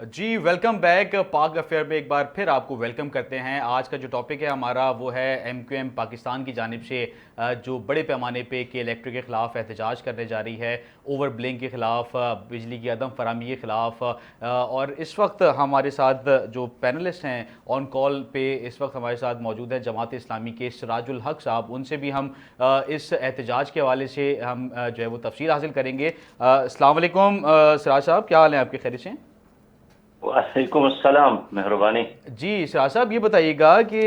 जी welcome back पाक affair में एक बार फिर आपको वेलकम करते हैं। आज का जो टॉपिक है हमारा वो है एमक्यूएम पाकिस्तान की जानिब से जो बड़े पैमाने पे के इलेक्ट्रिक के ख़िलाफ़ एहतजाज करने जा रही है, ओवर बिलिंग के ख़िलाफ़, बिजली की अदम फराहमी के ख़िलाफ़। और इस वक्त हमारे साथ जो पैनलिस्ट हैं ऑन कॉल पे इस वक्त हमारे साथ मौजूद है जमात इस्लामी के सिराजुल हक साहब। उनसे भी हम इस एहतजाज के हवाले से हम जो है वो तफसील हासिल करेंगे। अस्सलाम वालेकुम सिराज साहब, क्या हाल है आपके? खैरियत से? वालेकुम अस्सलाम, मेहरबानी। जी सिराज साहब, ये बताइएगा कि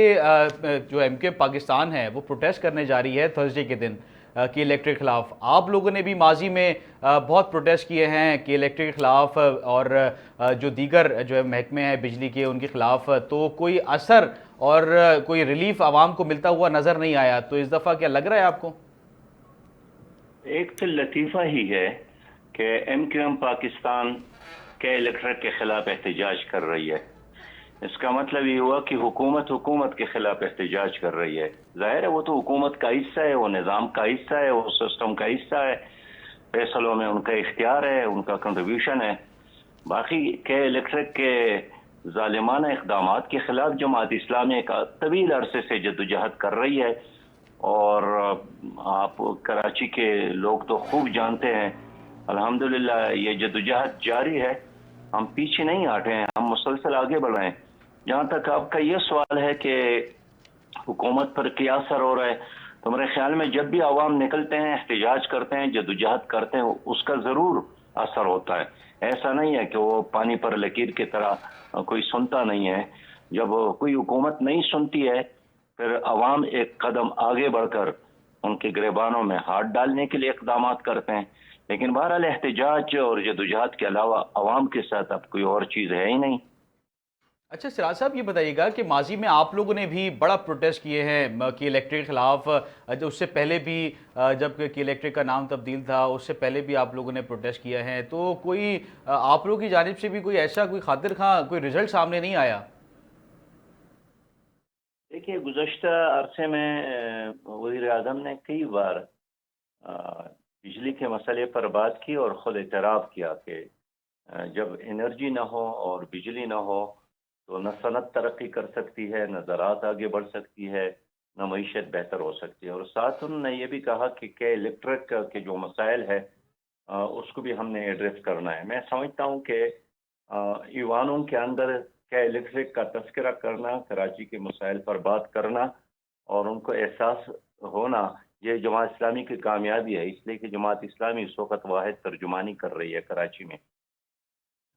जो एमके पाकिस्तान है वो प्रोटेस्ट करने जा रही है थर्सडे के दिन के इलेक्ट्रिक खिलाफ। आप लोगों ने भी माजी में बहुत प्रोटेस्ट किए हैं के इलेक्ट्रिक के खिलाफ, और जो दीगर जो है महकमे हैं बिजली के उनके खिलाफ, तो कोई असर और कोई रिलीफ आवाम को मिलता हुआ नज़र नहीं आया। तो इस दफ़ा क्या लग रहा है आपको? एक तो लतीफ़ा ही है कि एमक्यूएम पाकिस्तान के इलेक्ट्रिक के खिलाफ एहतजाज कर रही है। इसका मतलब ये हुआ कि हुकूमत हुकूमत के खिलाफ एहतजाज कर रही है। जाहिर है वो तो हुकूमत का हिस्सा है, वो निज़ाम का हिस्सा है, वो सिस्टम का हिस्सा है। फैसलों में उनका इख्तियार है, उनका कंट्रीब्यूशन है। बाकी के इलेक्ट्रिक के जालिमाना इक़दाम के खिलाफ जमात इस्लामी का तवील अरसे से जद्दोजहद कर रही है। और आप कराची के लोग तो खूब जानते हैं, अल्हम्दुलिल्लाह ये जद्दोजहद जारी है। हम पीछे नहीं हटे हैं, हम मुसलसल आगे बढ़ रहे हैं। जहाँ तक आपका ये सवाल है कि हुकूमत पर क्या असर हो रहा है, तो मेरे ख्याल में जब भी आवाम निकलते हैं, एहतजाज करते हैं, जद्दोजहद करते हैं, उसका ज़रूर असर होता है। ऐसा नहीं है कि वो पानी पर लकीर की तरह कोई सुनता नहीं है। जब कोई हुकूमत नहीं सुनती है, फिर आवाम एक कदम आगे बढ़कर उनके गिरबानों में हाथ डालने के लिए इकदाम करते हैं। लेकिन बहरहाल एहतजाज और जद्दोजहद के अलावा आवाम के साथ अब कोई और चीज़ है ही नहीं। अच्छा सिराज साहब, ये बताइएगा कि माजी में आप लोगों ने भी बड़ा प्रोटेस्ट किए हैं कि इलेक्ट्रिक के खिलाफ। जो उससे पहले भी जब कि इलेक्ट्रिक का नाम तब्दील था उससे पहले भी आप लोगों ने प्रोटेस्ट किया है। तो कोई आप लोगों की जानिब से भी कोई ऐसा कोई खातिर खां कोई रिजल्ट सामने नहीं आया? देखिए, गुज़श्ता अरसे में वज़ीर आज़म ने कई बार बिजली के मसले पर बात की और ख़ुद एतराफ़ किया कि जब एनर्जी ना हो और बिजली ना हो तो न सनत तरक्की कर सकती है, न ज़राअत आगे बढ़ सकती है, न मईशत बेहतर हो सकती है। और साथ उन्होंने ये भी कहा कि इलेक्ट्रिक के जो मसाइल है उसको भी हमने एड्रेस करना है। मैं समझता हूँ कि ईवानों के अंदर क्या इलेक्ट्रिक का तस्करा करना, कराची के मसाइल पर बात करना और उनको एहसास होना, ये जमात इस्लामी की कामयाबी है। इसलिए कि जमात इस्लामी इस वक्त वाहिद तर्जुमानी कर रही है कराची में।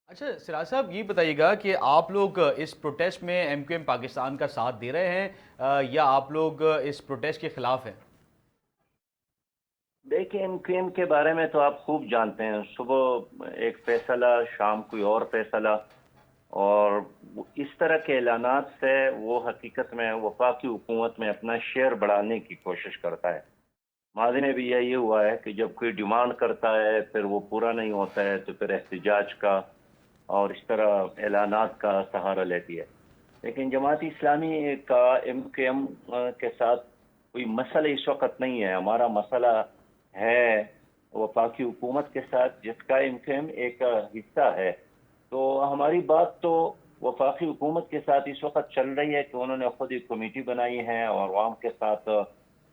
अच्छा सिराज साहब, ये बताइएगा कि आप लोग इस प्रोटेस्ट में एमक्यूएम पाकिस्तान का साथ दे रहे हैं या आप लोग इस प्रोटेस्ट के खिलाफ हैं? देखिए, एमक्यूएम के बारे में तो आप खूब जानते हैं। सुबह एक फैसला, शाम कोई और फैसला। और इस तरह के ऐलानात से वो हकीकत में वफाकी हुकूमत में अपना शेयर बढ़ाने की कोशिश करता है। माजी में भी यही हुआ है कि जब कोई डिमांड करता है फिर वो पूरा नहीं होता है तो फिर एहतजाज का और इस तरह ऐलानात का सहारा लेती है। लेकिन जमात इस्लामी का एमक्यूएम के साथ कोई मसला इस वक्त नहीं है। हमारा मसला है वफाकी हुकूमत के साथ, जिसका एमक्यूएम एक हिस्सा है। तो हमारी बात तो वफाकी हुकूमत के साथ इस वक्त चल रही है कि उन्होंने खुद एक कमेटी बनाई है और आवाम के साथ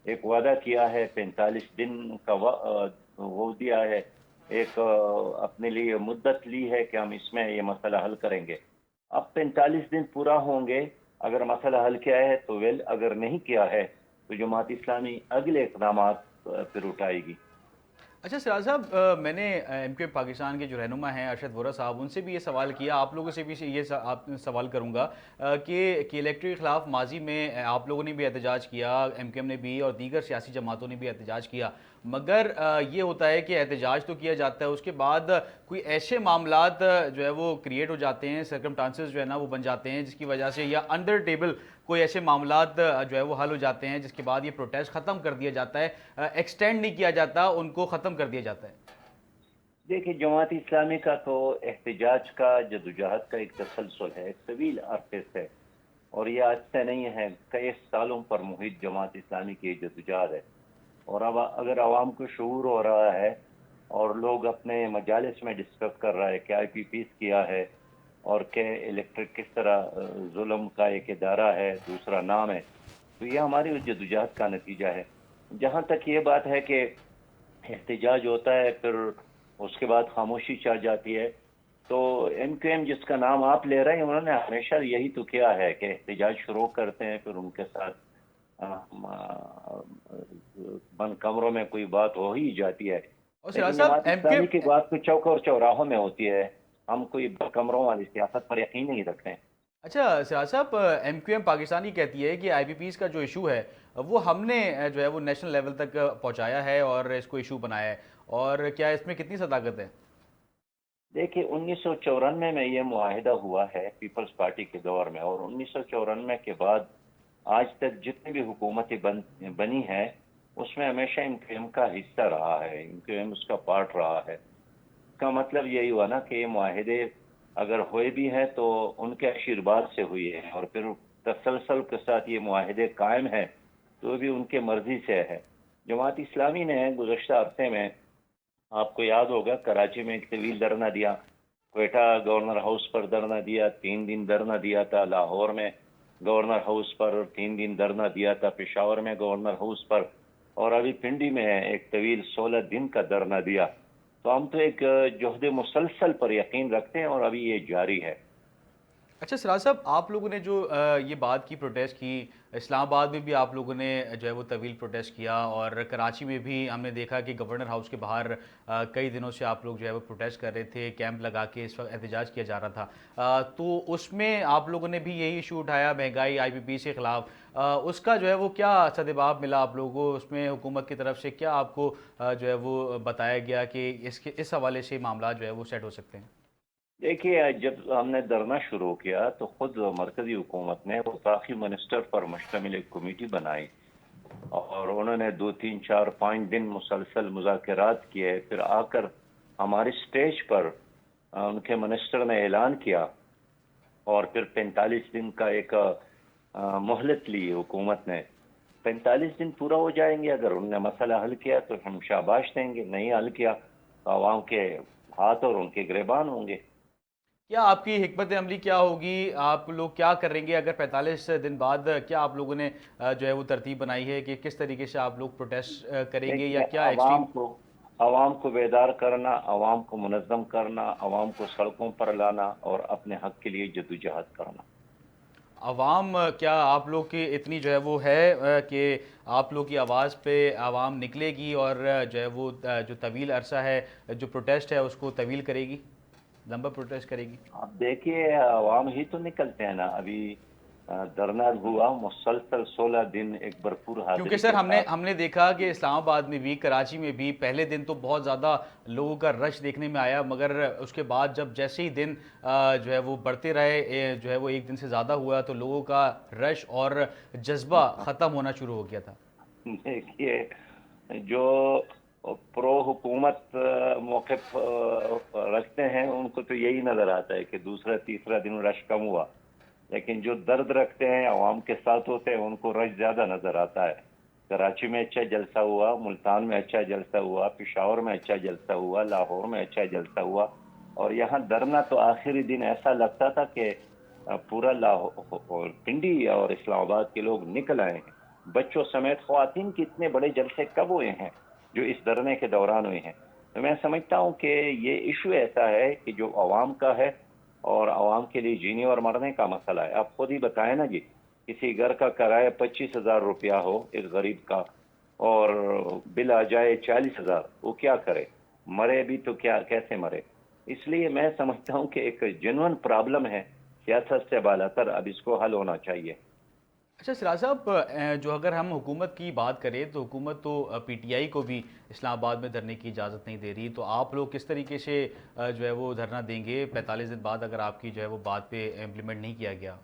एक वादा किया है, 45 दिन का वो दिया है, एक अपने लिए मुद्दत ली है कि हम इसमें ये मसला हल करेंगे। अब 45 दिन पूरा होंगे, अगर मसला हल किया है तो वेल, अगर नहीं किया है तो जमात इस्लामी अगले इकदाम फिर उठाएगी। अच्छा सिराज साहब, मैंने एमक्यूएम पाकिस्तान के जो रहनुमा हैं अरशद वोरा साहब, उनसे भी ये सवाल किया, आप लोगों से भी ये आप सवाल करूंगा कि इलेक्ट्रिक के खिलाफ माजी में आप लोगों ने भी एहतजाज किया, एमक्यूएम ने भी और दीगर सियासी जमातों ने भी एहतजाज किया। मगर ये होता है कि एहतजाज तो किया जाता है, उसके बाद कोई ऐसे मामलात जो है वो क्रिएट हो जाते हैं, सर्कमस्टांसेस जो है ना वो बन जाते हैं, जिसकी वजह से या अंडर टेबल कोई ऐसे मामलात जो है वो हल हो जाते हैं, जिसके बाद ये प्रोटेस्ट ख़त्म कर दिया जाता है, एक्सटेंड नहीं किया जाता, उनको ख़त्म कर दिया जाता है। देखिए, जमात इस्लामी का तो एहतजाज का जदोजहद का एक तसलसल है, एक तवील अरसे से। और ये आज से नहीं है, कई सालों पर मुहित जमात इस्लामी की जदोजहद है। और अब अगर आवाम को शऊर हो रहा है और लोग अपने मजालिस में डिस्कस कर रहा है कि IPPs किया है, اور کہ الیکٹرک کس طرح ظلم کا ایک ادارہ ہے، دوسرا نام ہے. تو یہ ہماری جدوجہد کا نتیجہ ہے. جہاں تک یہ بات ہے کہ احتجاج ہوتا ہے پھر اس کے بعد خاموشی چھا جاتی ہے، تو ایم کیو ایم جس کا نام آپ لے رہے ہیں انہوں نے ہمیشہ یہی تو کیا ہے کہ احتجاج شروع کرتے ہیں، پھر ان کے ساتھ بند کمروں میں کوئی بات ہو ہی جاتی ہے. اور سراج لیکن صاحب جماعت ایم کیو اسلامی کی بات تو چوک اور چوراہوں میں ہوتی ہے. ہم کوئی بند کمروں والی سیاست پر یقین نہیں رکھتے ہیں. اچھا سراج صاحب، ایم کیو ایم پاکستانی کہتی ہے کہ آئی پی پیز کا جو ایشو ہے وہ ہم نے جو ہے وہ نیشنل لیول تک پہنچایا ہے اور اس کو ایشو بنایا ہے، اور کیا اس میں کتنی صداقت ہے؟ دیکھیے 1994 میں یہ معاہدہ ہوا ہے پیپلز پارٹی کے دور میں، اور 1994 کے بعد آج تک جتنی بھی حکومتیں بنی ہے اس میں ہمیشہ ایم کیو ایم کا حصہ رہا ہے، ایم کیو ایم اس کا پارٹ رہا ہے. اس کا مطلب یہی ہوا نا کہ یہ معاہدے اگر ہوئے بھی ہیں تو ان کے آشیرواد سے ہوئی ہیں، اور پھر تسلسل کے ساتھ یہ معاہدے قائم ہیں تو بھی ان کے مرضی سے ہے. جماعت اسلامی نے گزشتہ عرصے میں، آپ کو یاد ہوگا، کراچی میں ایک طویل دھرنا دیا، کوئٹہ گورنر ہاؤس پر دھرنا دیا، 3 دن دھرنا دیا تھا، لاہور میں گورنر ہاؤس پر 3 دن دھرنا دیا تھا، پشاور میں گورنر ہاؤس پر، اور ابھی پنڈی میں ایک طویل 16 دن کا دھرنا دیا. تو ہم تو ایک جہد مسلسل پر یقین رکھتے ہیں اور ابھی یہ جاری ہے. اچھا سراج صاحب، آپ لوگوں نے جو یہ بات کی، پروٹیسٹ کی، اسلام آباد میں بھی آپ لوگوں نے جو ہے وہ طویل پروٹیسٹ کیا، اور کراچی میں بھی ہم نے دیکھا کہ گورنر ہاؤس کے باہر کئی دنوں سے آپ لوگ جو ہے وہ پروٹیسٹ کر رہے تھے، کیمپ لگا کے اس وقت احتجاج کیا جا رہا تھا. تو اس میں آپ لوگوں نے بھی یہی ایشو اٹھایا، مہنگائی، آئی پی پی کے خلاف. اس کا جو ہے وہ کیا سدباب ملا آپ لوگوں کو؟ اس میں حکومت کی طرف سے کیا آپ کو جو ہے وہ بتایا گیا کہ اس حوالے سے معاملات جو ہے وہ سیٹ ہو سکتے ہیں؟ دیکھیے جب ہم نے دھرنا شروع کیا تو خود مرکزی حکومت نے وفاقی منسٹر پر مشتمل ایک کمیٹی بنائی، اور انہوں نے 2 3 4 5 دن مسلسل مذاکرات کیے. پھر آ کر ہماری سٹیج پر ان کے منسٹر نے اعلان کیا، اور پھر 45 دن کا ایک مہلت لی حکومت نے. 45 دن پورا ہو جائیں گے، اگر انہوں نے مسئلہ حل کیا تو ہم شاباش دیں گے، نہیں حل کیا تو عوام کے ہاتھ اور ان کے گریبان ہوں گے. کیا آپ کی حکمت عملی کیا ہوگی؟ آپ لوگ کیا کریں گے اگر 45 دن بعد؟ کیا آپ لوگوں نے جو ہے وہ ترتیب بنائی ہے کہ کس طریقے سے آپ لوگ پروٹیسٹ کریں گے، یا دیکھیے کیا ایکسٹریم؟ عوام کو بیدار کرنا، عوام کو منظم کرنا، عوام کو سڑکوں پر لانا اور اپنے حق کے لیے جدوجہد کرنا. عوام کیا آپ لوگ کی اتنی جو ہے وہ ہے کہ آپ لوگ کی آواز پہ عوام نکلے گی اور جو ہے وہ جو طویل عرصہ ہے جو پروٹیسٹ ہے اس کو طویل کرے گی، لمبا پروٹیسٹ کرے گی؟ اب دیکھیے عوام ہی تو نکلتے ہیں نا. ابھی دھرنا ہوا مسلسل 16 دن ایک بھرپور کیونکہ حاضری سر کے ہم نے ساتھ. ہم نے دیکھا کہ اسلام آباد میں بھی، کراچی میں بھی پہلے دن تو بہت زیادہ لوگوں کا رش دیکھنے میں آیا، مگر اس کے بعد جب جیسے ہی دن جو ہے وہ بڑھتے رہے، جو ہے وہ ایک دن سے زیادہ ہوا، تو لوگوں کا رش اور جذبہ ختم ہونا شروع ہو گیا تھا. دیکھیے جو پرو حکومت موقف رکھتے ہیں ان کو تو یہی نظر آتا ہے کہ دوسرا تیسرا دن رش کم ہوا، لیکن جو درد رکھتے ہیں، عوام کے ساتھ ہوتے ہیں، ان کو رش زیادہ نظر آتا ہے. کراچی میں اچھا جلسہ ہوا، ملتان میں اچھا جلسہ ہوا، پشاور میں اچھا جلسہ ہوا، لاہور میں اچھا جلسہ ہوا، اور یہاں دھرنا تو آخری دن ایسا لگتا تھا کہ پورا لاہور، پنڈی اور اسلام آباد کے لوگ نکل آئے ہیں. بچوں سمیت خواتین کے اتنے بڑے جلسے کب ہوئے ہیں جو اس دھرنے کے دوران ہوئے ہیں؟ تو میں سمجھتا ہوں کہ یہ ایشو ایسا ہے کہ جو عوام کا ہے، اور عوام کے لیے جینے اور مرنے کا مسئلہ ہے. آپ خود ہی بتائیں نا جی، کسی گھر کا کرایہ 25,000 روپیہ ہو ایک غریب کا، اور بل آ جائے 40,000، وہ کیا کرے؟ مرے بھی تو کیا، کیسے مرے؟ اس لیے میں سمجھتا ہوں کہ ایک جنون پرابلم ہے، سیاست سے بالاتر اب اس کو حل ہونا چاہیے. اچھا سراج صاحب، جو اگر ہم حکومت کی بات کریں تو حکومت تو پی ٹی آئی کو بھی اسلام آباد میں دھرنے کی اجازت نہیں دے رہی، تو آپ لوگ کس طریقے سے جو ہے وہ دھرنا دیں گے 45 دن بعد اگر آپ کی جو ہے وہ بات پہ امپلیمنٹ نہیں کیا گیا؟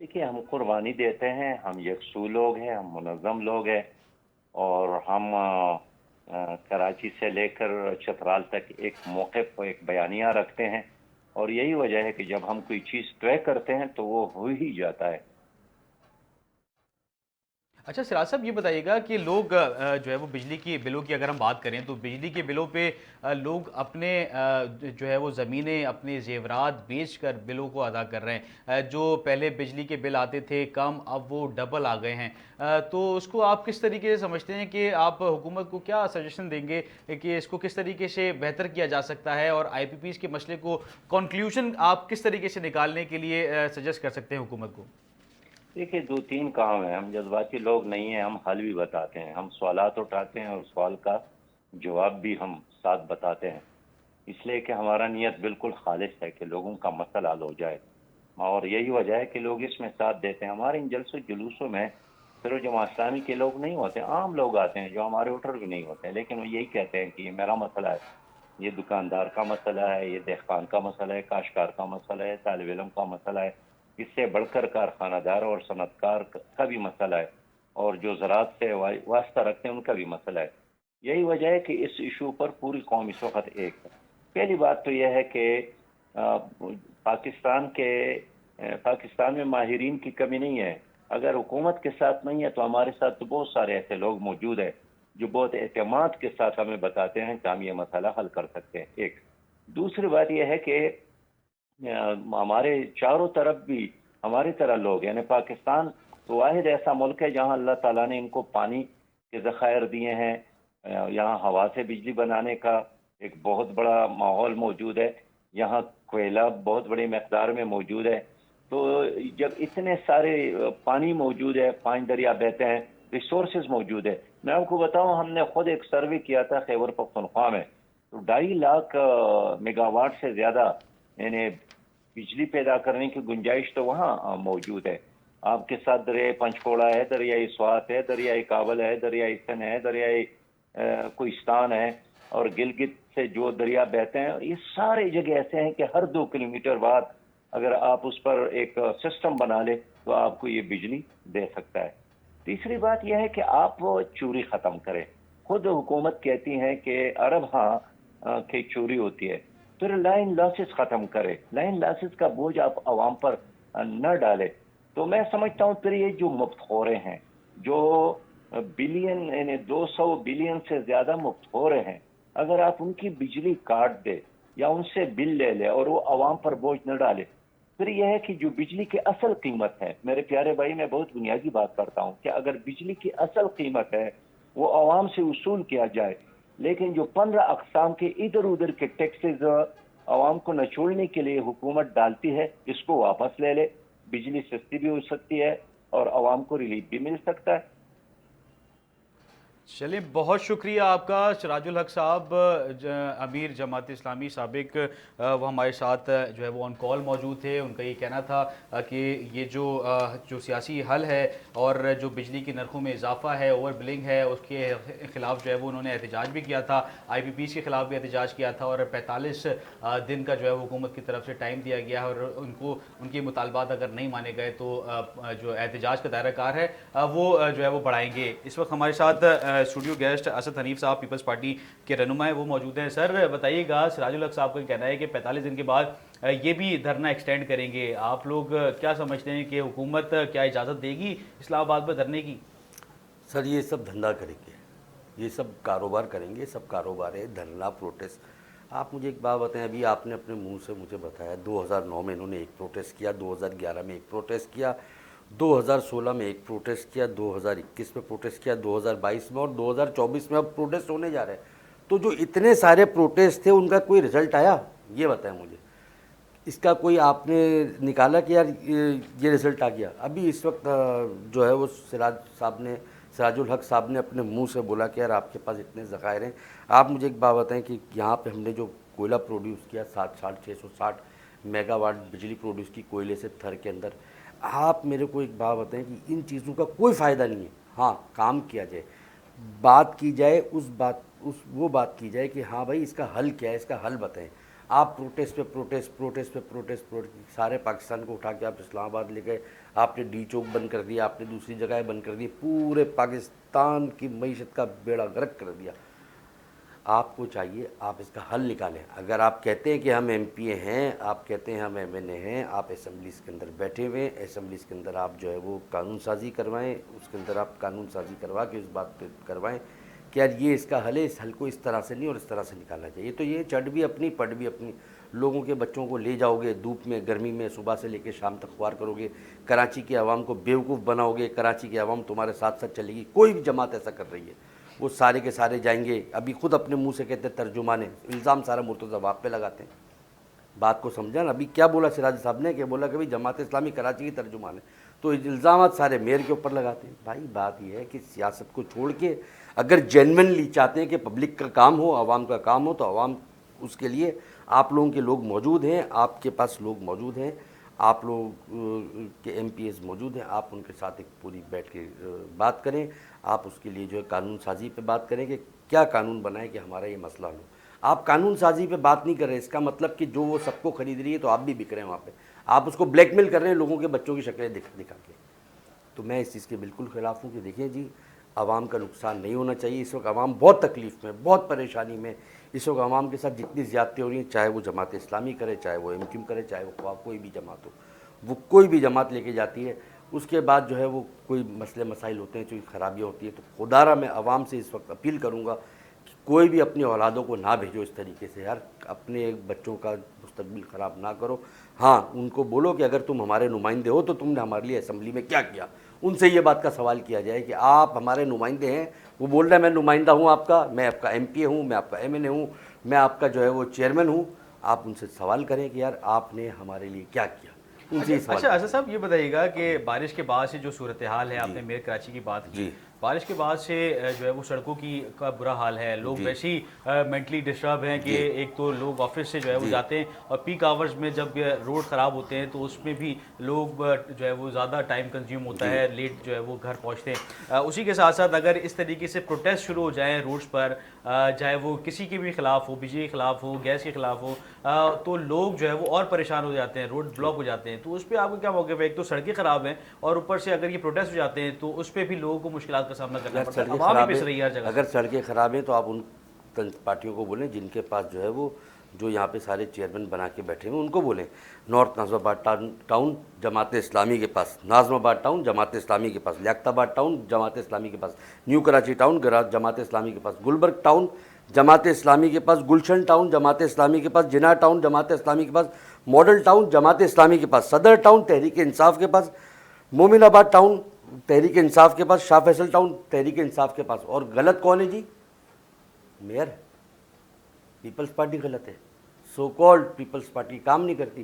دیکھیے ہم قربانی دیتے ہیں، ہم یکسو لوگ ہیں، ہم منظم لوگ ہیں، اور ہم کراچی سے لے کر چترال تک ایک موقف، ایک بیانیہ رکھتے ہیں، اور یہی وجہ ہے کہ جب ہم کوئی چیز طے کرتے ہیں تو وہ ہو ہی جاتا ہے. अच्छा सिराज साहब, ये बताइएगा कि लोग जो है वो बिजली की बिलों की अगर हम बात करें तो बिजली के बिलों पे लोग अपने जो है वो ज़मीनें, अपने जेवरात बेच कर बिलों को अदा कर रहे हैं। जो पहले बिजली के बिल आते थे कम, अब वो डबल आ गए हैं। तो उसको आप किस तरीके से समझते हैं कि आप हुकूमत को क्या सजेशन देंगे कि इसको किस तरीके से बेहतर किया जा सकता है, और आईपीपीज़ के मसले को कंक्लूजन आप किस तरीके से निकालने के लिए सजेस्ट कर सकते हैं हुकूमत को? देखिए, दो तीन काम है। हम जज्बाती लोग नहीं हैं, हम हल भी बताते हैं। हम सवालात उठाते हैं और सवाल का जवाब भी हम साथ बताते हैं, इसलिए कि हमारा नियत बिल्कुल खालिस है कि लोगों का मसला हल हो जाए। और यही वजह है कि लोग इसमें साथ देते हैं। हमारे इन जलसों जुलूसों में सिर्फ जमात इस्लामी के लोग नहीं होते, आम लोग आते हैं जो हमारे वोटर भी नहीं होते हैं, लेकिन वो यही कहते हैं कि ये मेरा मसला है, ये दुकानदार का मसला है, ये दहकान का मसला है, काश्तकार का मसला है, तालिब इल्म का मसला है, इससे बढ़कर कारखानादार और सनतकार का भी मसला है, और जो ज़राअत से वास्ता रखते हैं उनका भी मसला है। यही वजह है कि इस इशू पर पूरी कौम इस वक्त एक है। पहली बात तो यह है कि पाकिस्तान में माहिरीन की कमी नहीं है। अगर हुकूमत के साथ नहीं है तो हमारे साथ तो बहुत सारे ऐसे लोग मौजूद हैं जो बहुत एतमाद के साथ हमें बताते हैं कि हम ये मसला हल कर सकते हैं। एक दूसरी बात यह है कि हमारे चारों तरफ भी हमारी तरह लोग, यानी पाकिस्तान तो वाहिद ऐसा मुल्क है जहां अल्लाह ताला ने इनको पानी के ज़खायर दिए हैं, यहाँ हवा से बिजली बनाने का एक बहुत बड़ा माहौल मौजूद है, यहाँ कोयला बहुत बड़ी मकदार में मौजूद है। तो जब इतने सारे पानी मौजूद है, 5 दरिया बहते हैं, रिसोर्सेज मौजूद है। मैं आपको बताऊं, हमने खुद एक सर्वे किया था खैबर पख्तूनख्वा में, तो 2.5 लाख मेगावाट से ज़्यादा यानी बिजली पैदा करने की गुंजाइश तो वहाँ मौजूद है। आपके साथ दरिया पंचकोड़ा है, दरियाई स्वात है, दरियाई काबल है, दरियाई सन है, दरियाई कोहिस्तान है, और गिलगित से जो दरिया बहते हैं, ये सारे जगह ऐसे हैं कि हर 2 किलोमीटर बाद अगर आप उस पर एक सिस्टम बना ले तो आपको ये बिजली दे सकता है। तीसरी बात यह है कि आप चोरी ख़त्म करें। खुद हुकूमत कहती है कि अरब की चोरी होती है, फिर लाइन लॉसेस ख़त्म करें। लाइन लॉसेस का बोझ आप आवाम पर न डालें। तो मैं समझता हूँ फिर ये जो मुफ्तखोरे हैं, जो बिलियन यानी 200 बिलियन से ज़्यादा मुफ्तखोरे हैं, अगर आप उनकी बिजली काट दे या उनसे बिल ले ले और वो आवाम पर बोझ न डाले, फिर यह है कि जो बिजली की असल कीमत है, मेरे प्यारे भाई मैं बहुत बुनियादी बात करता हूँ कि अगर बिजली की असल कीमत है वो आवाम से वसूल किया जाए, लेकिन जो 15 अकसाम के इधर उधर के टैक्सेस आवाम को नचोड़ने के लिए हुकूमत डालती है, इसको वापस ले ले, बिजली सस्ती भी हो सकती है और आवाम को रिलीफ भी मिल सकता है। चलिए, बहुत शुक्रिया आपका सिराजुल हक साहब, अमीर जमात इस्लामी साबिक। वो हमारे साथ जो है वो ऑन कॉल मौजूद थे। उनका ये कहना था कि ये जो सियासी हल है और जो बिजली की नरखों में इजाफा है, ओवर बिलिंग है, उसके खिलाफ जो है वो उन्होंने एहतजाज भी किया था, आईपीपीज़ के खिलाफ भी एहतजाज किया था, और 45 दिन का जो है वो हुकूमत की तरफ से टाइम दिया गया है, और उनको उनके मुतालबात अगर नहीं माने गए तो जो एहतजाज का दायरा कार है वो जो है वो बढ़ाएंगे। इस वक्त हमारे साथ स्टूडियो गेस्ट असद हनीफ साहब, पीपल्स पार्टी के रहनुमा हैं, वो मौजूद हैं। सर बताइएगा, सिराजुल हक साहब का कहना है कि 45 दिन के बाद ये भी धरना एक्सटेंड करेंगे। आप लोग क्या समझते हैं कि हुकूमत क्या इजाज़त देगी इस्लामाबाद में धरने की? सर ये सब धंधा करेंगे, ये सब कारोबार करेंगे, सब कारोबार है, धरना प्रोटेस्ट। आप मुझे एक बात बताएं, अभी आपने अपने मुंह से मुझे बताया 2009 में इन्होंने एक प्रोटेस्ट किया, 2011 में एक प्रोटेस्ट किया, 2016 में एक प्रोटेस्ट किया, 2021 में प्रोटेस्ट किया, 2022 में, और 2024 में अब प्रोटेस्ट होने जा रहे हैं। तो जो इतने सारे प्रोटेस्ट थे उनका कोई रिजल्ट आया? ये बताएं मुझे, इसका कोई आपने निकाला कि यार ये रिज़ल्ट आ गया? अभी इस वक्त जो है वो सिराजुल हक साहब ने अपने मुंह से बोला कि यार आपके पास इतने ज़खायर हैं। आप मुझे एक बात बताएं कि यहाँ पे हमने जो कोयला प्रोड्यूस किया 660 मेगावाट बिजली प्रोड्यूस की कोयले से थर के अंदर, आप मेरे को एक बात बताएं कि इन चीज़ों का कोई फ़ायदा नहीं है। हाँ, काम किया जाए, बात की जाए, वो बात की जाए कि हाँ भाई इसका हल क्या है, इसका हल बताएं। आप प्रोटेस्ट पे प्रोटेस्ट सारे पाकिस्तान को उठा के आप इस्लामाबाद ले गए, आपने डी चौक बंद कर दिया, आपने दूसरी जगह बंद कर दी, पूरे पाकिस्तान की मईशत का बेड़ा गर्क कर दिया। آپ کو چاہیے آپ اس کا حل نکالیں. اگر آپ کہتے ہیں کہ ہم ایم پی اے ہیں, آپ کہتے ہیں ہم ایم این اے ہیں, آپ اسمبلیز کے اندر بیٹھے ہوئے ہیں, اسمبلیز کے اندر آپ جو ہے وہ قانون سازی کروائیں, اس کے اندر آپ قانون سازی کروا کے اس بات پہ کروائیں کہ یار یہ اس کا حل ہے, اس حل کو اس طرح سے نہیں اور اس طرح سے نکالنا چاہیے. تو یہ چٹ بھی اپنی پٹ بھی اپنی. لوگوں کے بچوں کو لے جاؤ گے دھوپ میں گرمی میں, صبح سے لے کے شام تک خوار کرو گے, کراچی کی عوام کو بیوقوف بناؤ گے, کراچی کی عوام تمہارے ساتھ ساتھ چلے گی. کوئی بھی جماعت ایسا کر رہی ہے وہ سارے کے سارے جائیں گے. ابھی خود اپنے منہ سے کہتے ہیں ترجمان, الزام سارا مرتضی باپ پہ لگاتے ہیں. بات کو سمجھا نا, ابھی کیا بولا سراج صاحب نے, کہ بولا کہ بھائی جماعت اسلامی کراچی کی ترجمان ہے, تو الزامات سارے میئر کے اوپر لگاتے ہیں. بھائی بات یہ ہے کہ سیاست کو چھوڑ کے اگر جینوئنلی چاہتے ہیں کہ پبلک کا کام ہو, عوام کا کام ہو, تو عوام اس کے لیے آپ لوگوں کے لوگ موجود ہیں, آپ کے پاس لوگ موجود ہیں, آپ لوگ کے ایم پی ایز موجود ہیں, آپ ان کے ساتھ ایک پوری بیٹھ کے بات کریں. آپ اس کے لیے جو ہے قانون سازی پہ بات کریں کہ کیا قانون بنائیں کہ ہمارا یہ مسئلہ حل ہو. آپ قانون سازی پہ بات نہیں کر رہے, اس کا مطلب کہ جو وہ سب کو خرید رہی ہے تو آپ بھی بک رہے ہیں وہاں پہ, آپ اس کو بلیک میل کر رہے ہیں لوگوں کے بچوں کی شکلیں دکھا کے. تو میں اس چیز کے بالکل خلاف ہوں کہ دیکھیں جی, عوام کا نقصان نہیں ہونا چاہیے. اس وقت عوام بہت تکلیف میں, بہت پریشانی میں. اس وقت عوام کے ساتھ جتنی زیادتی ہو رہی ہیں, چاہے وہ جماعت اسلامی کرے, چاہے وہ ایم کیو کرے, چاہے وہ کوئی بھی جماعت ہو, وہ کوئی بھی جماعت لے کے جاتی ہے, اس کے بعد جو ہے وہ کوئی مسئلے مسائل ہوتے ہیں, کوئی خرابیاں ہوتی ہیں. تو خدا را میں عوام سے اس وقت اپیل کروں گا کہ کوئی بھی اپنی اولادوں کو نہ بھیجو اس طریقے سے. یار اپنے بچوں کا مستقبل خراب نہ کرو. ہاں ان کو بولو کہ اگر تم ہمارے نمائندے ہو تو تم نے ہمارے لیے اسمبلی میں کیا کیا. ان سے یہ بات کا سوال کیا جائے کہ آپ ہمارے نمائندے ہیں, وہ بول رہے ہیں میں نمائندہ ہوں آپ کا, میں آپ کا ایم پی اے ہوں, میں آپ کا ایم این اے ہوں, میں آپ کا جو ہے وہ چیئرمین ہوں. آپ ان سے سوال کریں کہ یار آپ نے ہمارے لیے کیا کیا. ان سے یہ سوال اچھا کریں. اسد صاحب یہ بتائیے گا کہ بارش کے بعد سے جو صورتحال ہے, آپ نے میئر کراچی کی بات کی, جی بارش کے بعد سے جو ہے وہ سڑکوں کی کا برا حال ہے, لوگ جی ویسے ہی مینٹلی ڈسٹرب ہیں کہ جی ایک تو لوگ آفس سے جو ہے وہ جی جاتے ہیں, اور پیک آورز میں جب روڈ خراب ہوتے ہیں تو اس میں بھی لوگ جو ہے وہ زیادہ ٹائم کنزیوم ہوتا جی ہے, لیٹ جو ہے وہ گھر پہنچتے ہیں. اسی کے ساتھ ساتھ اگر اس طریقے سے پروٹیسٹ شروع ہو جائیں روڈز پر, چاہے وہ کسی کے بھی خلاف ہو, بجلی کے خلاف ہو, گیس کے خلاف ہو, تو لوگ جو ہے وہ اور پریشان ہو جاتے ہیں, روڈ بلاک ہو جاتے ہیں. تو اس پہ آپ کا کیا موقف ہے؟ ایک تو سڑکیں خراب ہیں, اور اوپر سے اگر یہ پروٹیسٹ ہو جاتے ہیں تو اس پہ بھی لوگوں کو مشکلات کا سامنا کرنا یار پڑتا ہے, سڑکیں عوام ہی خراب پس ہیں, رہی ہے ہر جگہ سے. اگر سڑکیں خراب ہیں تو آپ ان پارٹیوں کو بولیں جن کے پاس جو ہے وہ جو یہاں پہ سارے چیئرمین بنا کے بیٹھے ہیں ان کو بولیں. نارتھ ناظم آباد ٹاؤن جماعت اسلامی کے پاس, ناظم آباد ٹاؤن جماعت اسلامی کے پاس, لیاقت آباد ٹاؤن جماعت اسلامی کے پاس, نیو کراچی ٹاؤن جماعت اسلامی کے پاس, گلبرگ ٹاؤن جماعت اسلامی کے پاس, گلشن ٹاؤن جماعت اسلامی کے پاس, جناح ٹاؤن جماعت اسلامی کے پاس, ماڈل ٹاؤن جماعت اسلامی کے پاس, صدر ٹاؤن تحریک انصاف کے پاس, مومن آباد ٹاؤن تحریک انصاف کے پاس, شاہ فیصل ٹاؤن تحریک انصاف کے پاس. اور غلط کون ہے جی؟ میئر. پیپلز پارٹی غلط ہے, سو کالڈ پیپلز پارٹی کام نہیں کرتی.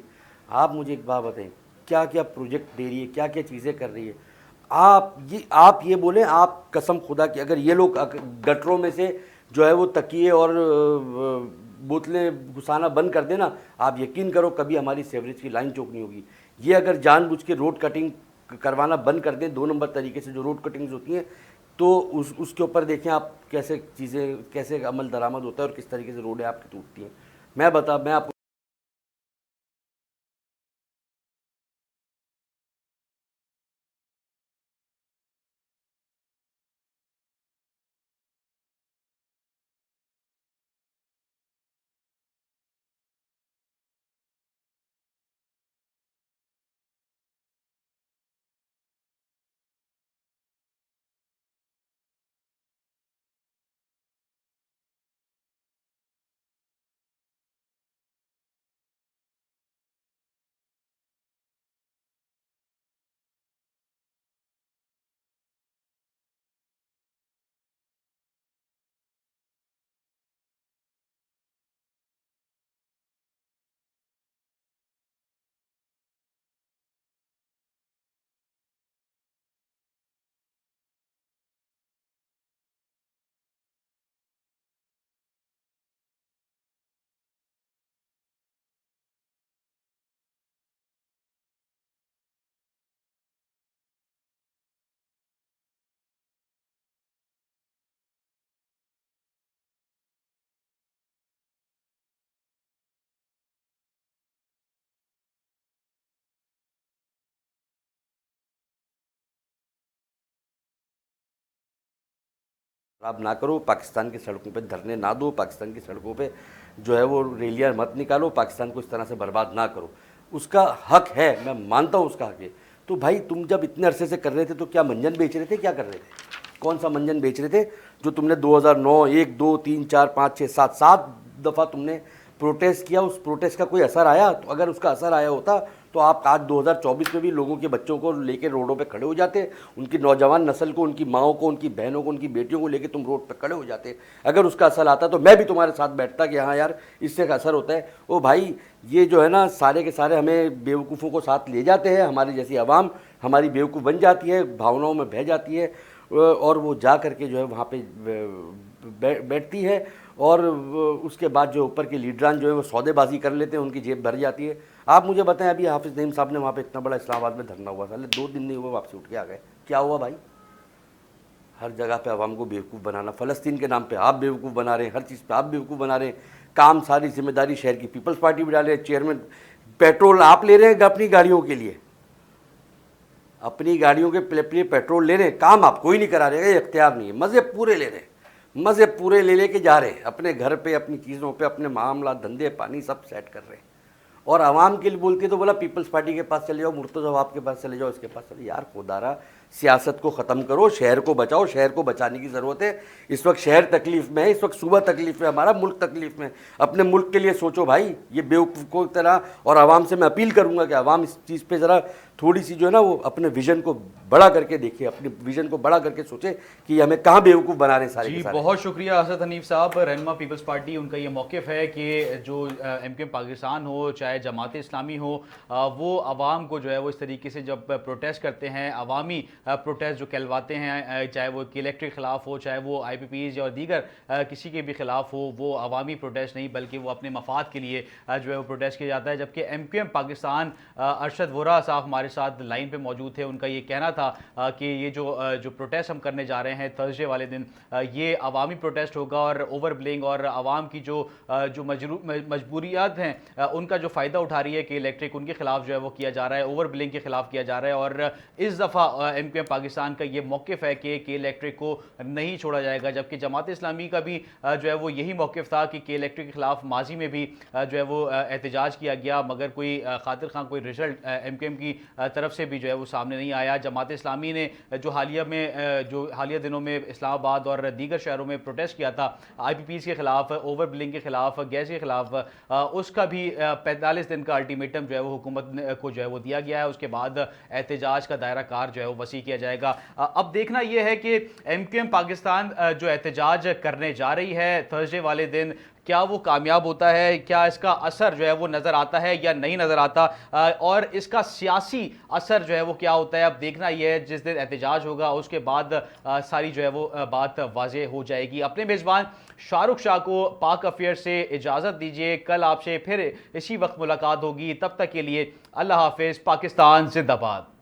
آپ مجھے ایک بات بتائیں, کیا کیا پروجیکٹ دے رہی ہے, کیا کیا چیزیں کر رہی ہے. آپ یہ بولیں, آپ قسم خدا کی اگر یہ لوگ گٹروں میں سے جو ہے وہ تکیے اور بوتلیں گھسانا بند کر دیں نا, آپ یقین کرو کبھی ہماری سیوریج کی لائن چوک نہیں ہوگی. یہ اگر جان بوجھ کے روڈ کٹنگ کروانا بند کر دیں, 2 نمبر طریقے سے جو روڈ کٹنگز ہوتی ہیں, تو اس کے اوپر دیکھیں آپ کیسے چیزیں, کیسے عمل درآمد ہوتا ہے اور کس طریقے سے روڈیں آپ کی ٹوٹتی ہیں. میں آپ आप ना करो, पाकिस्तान की सड़कों पे धरने ना दो, पाकिस्तान की सड़कों पे जो है वो रैलियाँ मत निकालो, पाकिस्तान को इस तरह से बर्बाद ना करो। उसका हक है, मैं मानता हूँ उसका हक है। तो भाई तुम जब इतने अरसे से कर रहे थे तो क्या मंजन बेच रहे थे, क्या कर रहे थे? कौन सा मंजन बेच रहे थे जो तुमने 2009 1 2 3 4 5 6 7 दफ़ा तुमने प्रोटेस्ट किया? उस प्रोटेस्ट का कोई असर आया? तो अगर उसका असर आया होता तो आप आज 2024 में भी लोगों के बच्चों को लेकर रोडों पे खड़े हो जाते, उनकी नौजवान नस्ल को, उनकी माओं को, उनकी बहनों को, उनकी बेटियों को लेकर तुम रोड पे खड़े हो जाते। अगर उसका असर आता तो मैं भी तुम्हारे साथ बैठता कि हाँ यार इससे का असर होता है। ओ भाई ये जो है ना सारे के सारे हमें बेवकूफ़ों को साथ ले जाते हैं, हमारी जैसी आवाम हमारी बेवकूफ़ बन जाती है, भावनाओं में बह जाती है और वो जा करके जो है वहाँ पे बैठती है और उसके बाद जो ऊपर के लीडरान जो है वो सौदेबाजी कर लेते हैं, उनकी जेब भर जाती है। आप मुझे बताएं, अभी हाफिज़ नईम साहब ने वहाँ पे इतना बड़ा इस्लामाबाद में धरना हुआ, साले 2 दिन नहीं हुआ वापसी उठ के आ गए। क्या हुआ भाई? हर जगह पे आवाम को बेवकूफ़ बनाना, फ़लस्तीन के नाम पे आप बेवकूफ़ बना रहे हैं, हर चीज़ पे आप बेवकूफ़ बना रहे हैं। काम सारी जिम्मेदारी शहर की पीपल्स पार्टी भी डाल रहे हैं, चेयरमैन पेट्रोल आप ले रहे हैं अपनी गाड़ियों के लिए, अपनी गाड़ियों के लिए पेट्रोल ले रहे हैं, काम आप कोई नहीं करा रहे हैं, इख्तियार नहीं है, मज़े पूरे ले रहे हैं, मज़े पूरे ले लेके जा रहे हैं अपने घर पे, अपनी चीज़ों पे, अपने मामला धंधे पानी सब सेट कर रहे हैं। और आवाम के लिए बोलती है तो बोला पीपल्स पार्टी के पास चले जाओ, मुर्तज़ा साहब के पास चले जाओ, इसके पास चले। यार खुदारा सियासत को ख़त्म करो, शहर को बचाओ, शहर को बचाने की ज़रूरत है। इस वक्त शहर तकलीफ़ में है, इस वक्त सूबा तकलीफ़ में, हमारा मुल्क तकलीफ़ में। अपने मुल्क के लिए सोचो भाई, ये बेवकूफ़ को तरह। और आवाम से मैं अपील करूँगा कि आवाम इस चीज़ पर ज़रा थोड़ी सी जो है ना वो अपने विज़न को बड़ा करके देखे, अपने विज़न को बड़ा करके सोचे कि हमें कहाँ बेवकूफ़ बना रहे हैं सारे जी। के सारे। बहुत शुक्रिया असद हनीफ साहब। रहनुमा पीपल्स पार्टी, उनका ये मौक़िफ़ है कि जो MQM पाकिस्तान हो चाहे जमात इस्लामी हो, वो आवाम को जो है वो इस तरीके से जब प्रोटेस्ट करते हैं, अवामी प्रोटेस्ट जो कहलवाते हैं, चाहे वो के इलेक्ट्रिक ख़िलाफ़ हो, चाहे वो IPPs और दीगर किसी के भी ख़िलाफ़ हो, वो अवामी प्रोटेस्ट नहीं बल्कि वो अपने मफाद के लिए जो है वो प्रोटेस्ट किया जाता है। जबकि MQM पाकिस्तान, अरशद वोरा साहब हमारे साथ लाइन पे मौजूद थे, उनका ये कहना था कि ये जो प्रोटेस्ट हम करने जा रहे हैं थर्सडे वाले दिन, ये अवामी प्रोटेस्ट होगा और ओवर बिलिंग और आवाम की जो मजबूरियात हैं उनका जो फ़ायदा उठा रही है कि इलेक्ट्रिक, उनके खिलाफ जो है वो किया जा रहा है, ओवर बिलिंग के खिलाफ किया जा रहा है। और इस दफ़ा MQM पाकिस्तान का ये मौक़िफ़ है कि इलेक्ट्रिक को नहीं छोड़ा जाएगा। जबकि जमात इस्लामी का भी जो है वो यही मौक़िफ़ था कि इलेक्ट्रिक के खिलाफ माजी में भी जो है वो एहतजाज किया गया, मगर कोई खातिर खां कोई रिजल्ट MQM की तरफ से भी जो है वो सामने नहीं आया। जमात इस्लामी ने जो हालिया दिनों में इस्लामाबाद और दीगर शहरों में प्रोटेस्ट किया था IPPs के खिलाफ, ओवर बिलिंग के खिलाफ, गैस के खिलाफ, उसका भी 45 दिन का अल्टीमेटम जो है वो हुकूमत को जो है वो दिया गया है। उसके बाद एहतजाज का दायरा कार जो है वो वसी किया जाएगा। अब देखना यह है कि MQM पाकिस्तान जो एहतजाज करने जा रही है थर्सडे वाले दिन, क्या वो कामयाब होता है, क्या इसका असर जो है वो नज़र आता है या नहीं नज़र आता, और इसका सियासी असर जो है वो क्या होता है, अब देखना यह है। जिस दिन एहतजाज होगा उसके बाद सारी जो है वो बात वाज़ेह हो जाएगी। अपने मेज़बान शाहरुख शाह को पाक अफेयर से इजाज़त दीजिए, कल आपसे फिर इसी वक्त मुलाकात होगी। तब तक के लिए अल्लाह हाफिज़। पाकिस्तान जिंदाबाद।